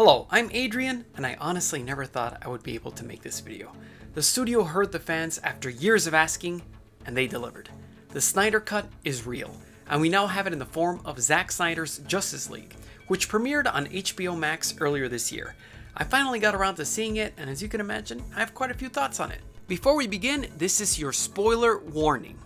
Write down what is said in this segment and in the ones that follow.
Hello, I'm Adrian, and I honestly never thought I would be able to make this video. The studio heard the fans after years of asking, and they delivered. The Snyder Cut is real, and we now have it in the form of Zack Snyder's Justice League, which premiered on HBO Max earlier this year. I finally got around to seeing it, and as you can imagine, I have quite a few thoughts on it. Before we begin, this is your spoiler warning.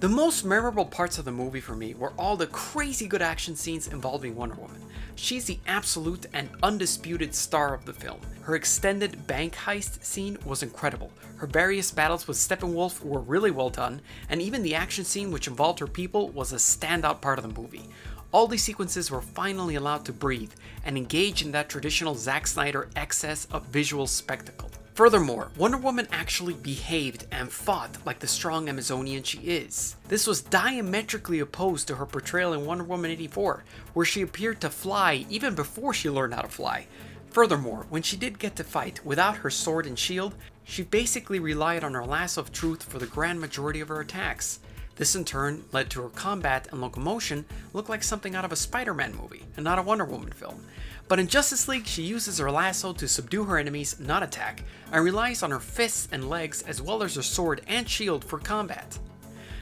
The most memorable parts of the movie for me were all the crazy good action scenes involving Wonder Woman. She's the absolute and undisputed star of the film. Her extended bank heist scene was incredible. Her various battles with Steppenwolf were really well done, and even the action scene which involved her people was a standout part of the movie. All these sequences were finally allowed to breathe and engage in that traditional Zack Snyder excess of visual spectacle. Furthermore, Wonder Woman actually behaved and fought like the strong Amazonian she is. This was diametrically opposed to her portrayal in Wonder Woman 84, where she appeared to fly even before she learned how to fly. Furthermore, when she did get to fight without her sword and shield, she basically relied on her lasso of truth for the grand majority of her attacks. This in turn led to her combat and locomotion look like something out of a Spider-Man movie and not a Wonder Woman film. But in Justice League, she uses her lasso to subdue her enemies, not attack, and relies on her fists and legs as well as her sword and shield for combat.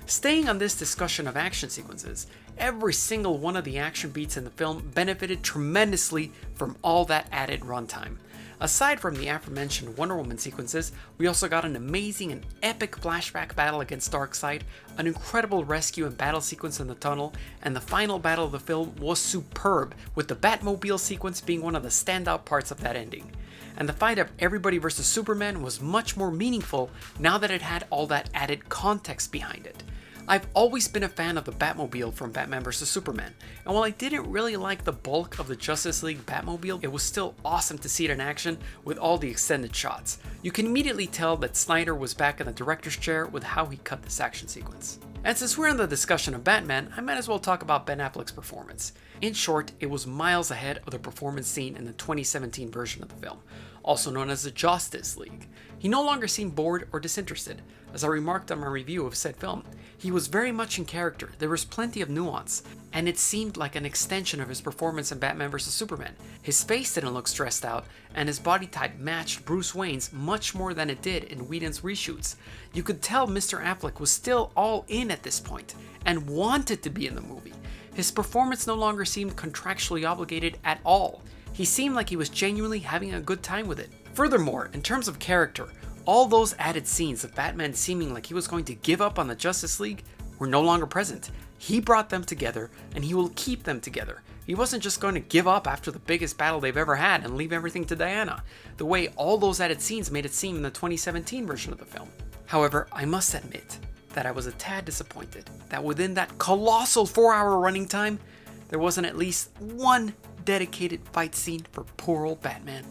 Staying on this discussion of action sequences, every single one of the action beats in the film benefited tremendously from all that added runtime. Aside from the aforementioned Wonder Woman sequences, we also got an amazing and epic flashback battle against Darkseid, an incredible rescue and battle sequence in the tunnel, and the final battle of the film was superb, with the Batmobile sequence being one of the standout parts of that ending. And the fight of everybody versus Superman was much more meaningful now that it had all that added context behind it. I've always been a fan of the Batmobile from Batman vs Superman, and while I didn't really like the bulk of the Justice League Batmobile, it was still awesome to see it in action with all the extended shots. You can immediately tell that Snyder was back in the director's chair with how he cut this action sequence. And since we're in the discussion of Batman, I might as well talk about Ben Affleck's performance. In short, it was miles ahead of the performance seen in the 2017 version of the film, also known as the Justice League. He no longer seemed bored or disinterested. As I remarked on my review of said film, he was very much in character, there was plenty of nuance, and it seemed like an extension of his performance in Batman vs Superman. His face didn't look stressed out, and his body type matched Bruce Wayne's much more than it did in Whedon's reshoots. You could tell Mr. Affleck was still all in at this point, and wanted to be in the movie. His performance no longer seemed contractually obligated at all. He seemed like he was genuinely having a good time with it. Furthermore, in terms of character, all those added scenes of Batman seeming like he was going to give up on the Justice League were no longer present. He brought them together, and he will keep them together. He wasn't just going to give up after the biggest battle they've ever had and leave everything to Diana, the way all those added scenes made it seem in the 2017 version of the film. However, I must admit that I was a tad disappointed that within that colossal 4-hour running time, there wasn't at least one dedicated fight scene for poor old Batman.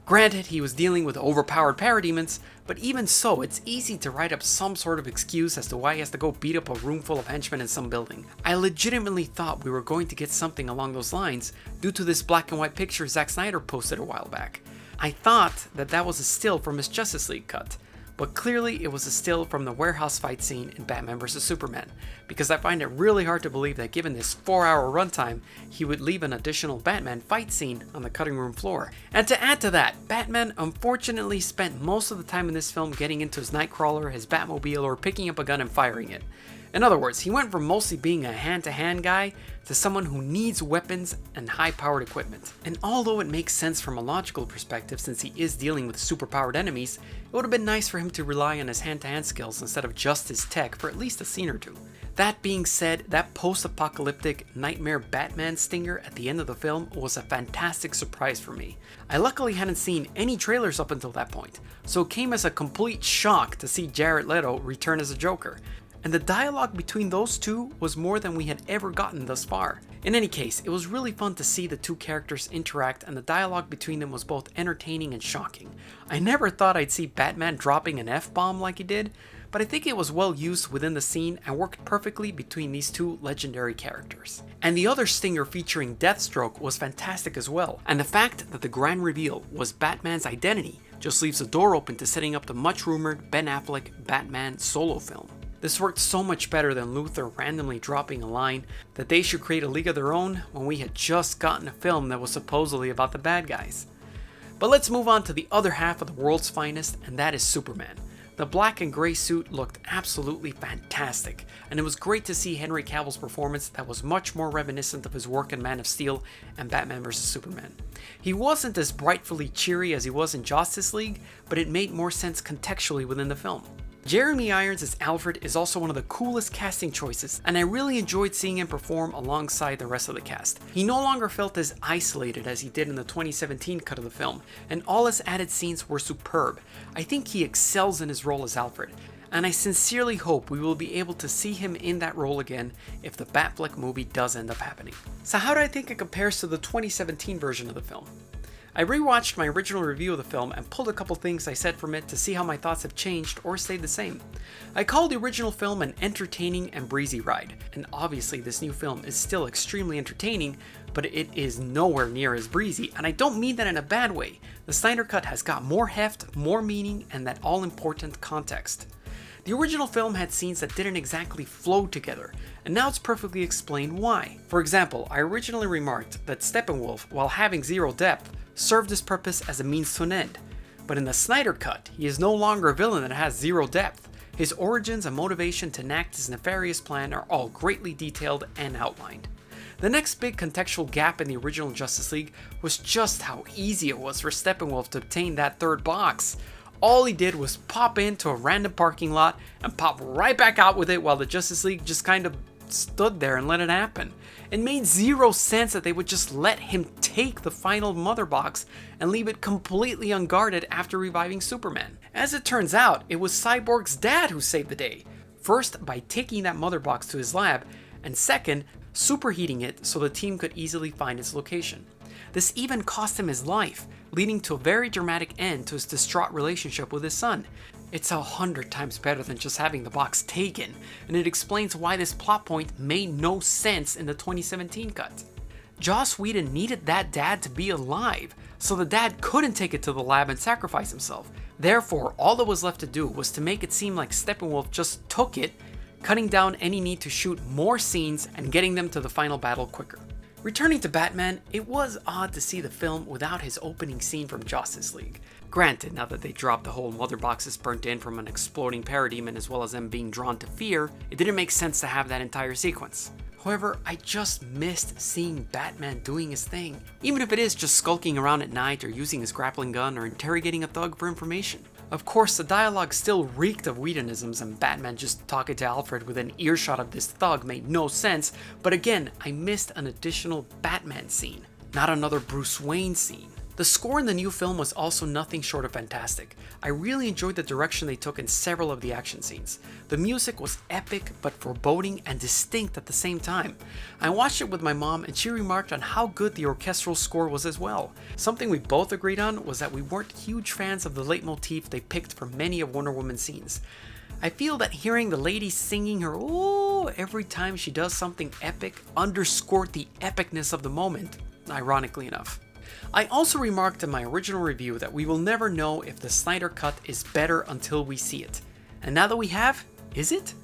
Granted, he was dealing with overpowered parademons, but even so, it's easy to write up some sort of excuse as to why he has to go beat up a room full of henchmen in some building. I legitimately thought we were going to get something along those lines due to this black and white picture Zack Snyder posted a while back. I thought that was a still from his Justice League cut, but clearly it was a still from the warehouse fight scene in Batman vs Superman, because I find it really hard to believe that given this 4-hour runtime, he would leave an additional Batman fight scene on the cutting room floor. And to add to that, Batman unfortunately spent most of the time in this film getting into his Nightcrawler, his Batmobile, or picking up a gun and firing it. In other words, he went from mostly being a hand-to-hand guy to someone who needs weapons and high-powered equipment. And although it makes sense from a logical perspective since he is dealing with super-powered enemies, it would have been nice for him to rely on his hand-to-hand skills instead of just his tech for at least a scene or two. That being said, that post-apocalyptic nightmare Batman stinger at the end of the film was a fantastic surprise for me. I luckily hadn't seen any trailers up until that point, so it came as a complete shock to see Jared Leto return as a Joker. And the dialogue between those two was more than we had ever gotten thus far. In any case, it was really fun to see the two characters interact, and the dialogue between them was both entertaining and shocking. I never thought I'd see Batman dropping an F-bomb like he did, but I think it was well used within the scene and worked perfectly between these two legendary characters. And the other stinger featuring Deathstroke was fantastic as well, and the fact that the grand reveal was Batman's identity just leaves the door open to setting up the much rumored Ben Affleck Batman solo film. This worked so much better than Luthor randomly dropping a line that they should create a league of their own when we had just gotten a film that was supposedly about the bad guys. But let's move on to the other half of the world's finest, and that is Superman. The black and gray suit looked absolutely fantastic, and it was great to see Henry Cavill's performance that was much more reminiscent of his work in Man of Steel and Batman vs Superman. He wasn't as brightly cheery as he was in Justice League, but it made more sense contextually within the film. Jeremy Irons as Alfred is also one of the coolest casting choices, and I really enjoyed seeing him perform alongside the rest of the cast. He no longer felt as isolated as he did in the 2017 cut of the film, and all his added scenes were superb. I think he excels in his role as Alfred, and I sincerely hope we will be able to see him in that role again if the Batfleck movie does end up happening. So how do I think it compares to the 2017 version of the film? I rewatched my original review of the film and pulled a couple things I said from it to see how my thoughts have changed or stayed the same. I called the original film an entertaining and breezy ride, and obviously this new film is still extremely entertaining, but it is nowhere near as breezy, and I don't mean that in a bad way. The Snyder Cut has got more heft, more meaning, and that all-important context. The original film had scenes that didn't exactly flow together, and now it's perfectly explained why. For example, I originally remarked that Steppenwolf, while having zero depth, served his purpose as a means to an end. But in the Snyder Cut, he is no longer a villain that has zero depth. His origins and motivation to enact his nefarious plan are all greatly detailed and outlined. The next big contextual gap in the original Justice League was just how easy it was for Steppenwolf to obtain that third box. All he did was pop into a random parking lot and pop right back out with it while the Justice League just kind of stood there and let it happen. It made zero sense that they would just let him take the final mother box and leave it completely unguarded after reviving Superman. As it turns out, it was Cyborg's dad who saved the day. First, by taking that mother box to his lab, and second, superheating it so the team could easily find its location. This even cost him his life, leading to a very dramatic end to his distraught relationship with his son. It's 100 times better than just having the box taken, and it explains why this plot point made no sense in the 2017 cut. Joss Whedon needed that dad to be alive, so the dad couldn't take it to the lab and sacrifice himself. Therefore, all that was left to do was to make it seem like Steppenwolf just took it, cutting down any need to shoot more scenes and getting them to the final battle quicker. Returning to Batman, it was odd to see the film without his opening scene from Justice League. Granted, now that they dropped the whole mother boxes burnt in from an exploding parademon as well as them being drawn to fear, it didn't make sense to have that entire sequence. However, I just missed seeing Batman doing his thing, even if it is just skulking around at night or using his grappling gun or interrogating a thug for information. Of course, the dialogue still reeked of Whedonisms, and Batman just talking to Alfred within earshot of this thug made no sense, but again, I missed an additional Batman scene, not another Bruce Wayne scene. The score in the new film was also nothing short of fantastic. I really enjoyed the direction they took in several of the action scenes. The music was epic but foreboding and distinct at the same time. I watched it with my mom and she remarked on how good the orchestral score was as well. Something we both agreed on was that we weren't huge fans of the leitmotif they picked for many of Wonder Woman's scenes. I feel that hearing the lady singing her "oh" every time she does something epic underscored the epicness of the moment, ironically enough. I also remarked in my original review that we will never know if the Snyder Cut is better until we see it. And now that we have, is it?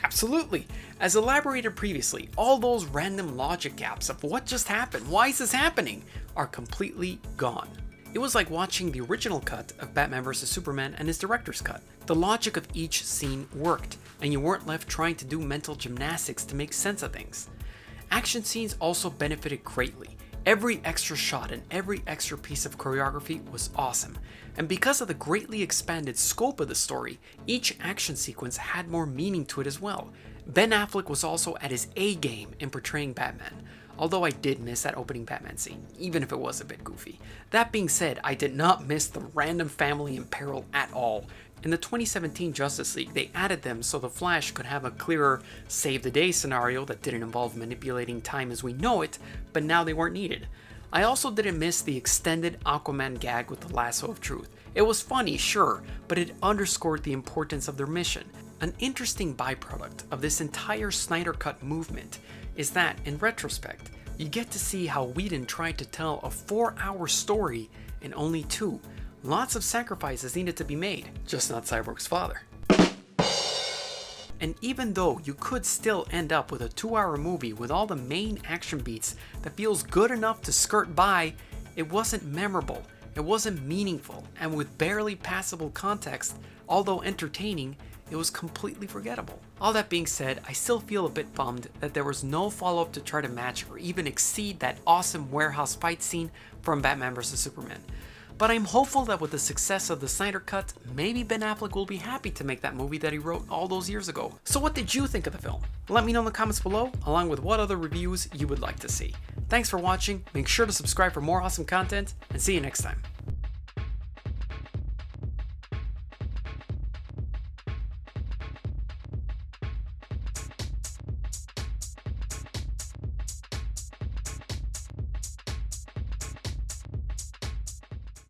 Absolutely. As elaborated previously, all those random logic gaps of what just happened, why is this happening, are completely gone. It was like watching the original cut of Batman vs Superman and his director's cut. The logic of each scene worked, and you weren't left trying to do mental gymnastics to make sense of things. Action scenes also benefited greatly. Every extra shot and every extra piece of choreography was awesome, and because of the greatly expanded scope of the story, each action sequence had more meaning to it as well. Ben Affleck was also at his A game in portraying Batman, although I did miss that opening Batman scene, even if it was a bit goofy. That being said, I did not miss the random family in peril at all. In the 2017 Justice League, they added them so the Flash could have a clearer save-the-day scenario that didn't involve manipulating time as we know it, but now they weren't needed. I also didn't miss the extended Aquaman gag with the lasso of truth. It was funny, sure, but it underscored the importance of their mission. An interesting byproduct of this entire Snyder Cut movement is that, in retrospect, you get to see how Whedon tried to tell a 4-hour story in only 2. Lots of sacrifices needed to be made, just not Cyborg's father. And even though you could still end up with a 2-hour movie with all the main action beats that feels good enough to skirt by, it wasn't memorable, it wasn't meaningful, and with barely passable context, although entertaining, it was completely forgettable. All that being said, I still feel a bit bummed that there was no follow-up to try to match or even exceed that awesome warehouse fight scene from Batman vs Superman. But I'm hopeful that with the success of the Snyder Cut, maybe Ben Affleck will be happy to make that movie that he wrote all those years ago. So what did you think of the film? Let me know in the comments below, along with what other reviews you would like to see. Thanks for watching, make sure to subscribe for more awesome content, and see you next time.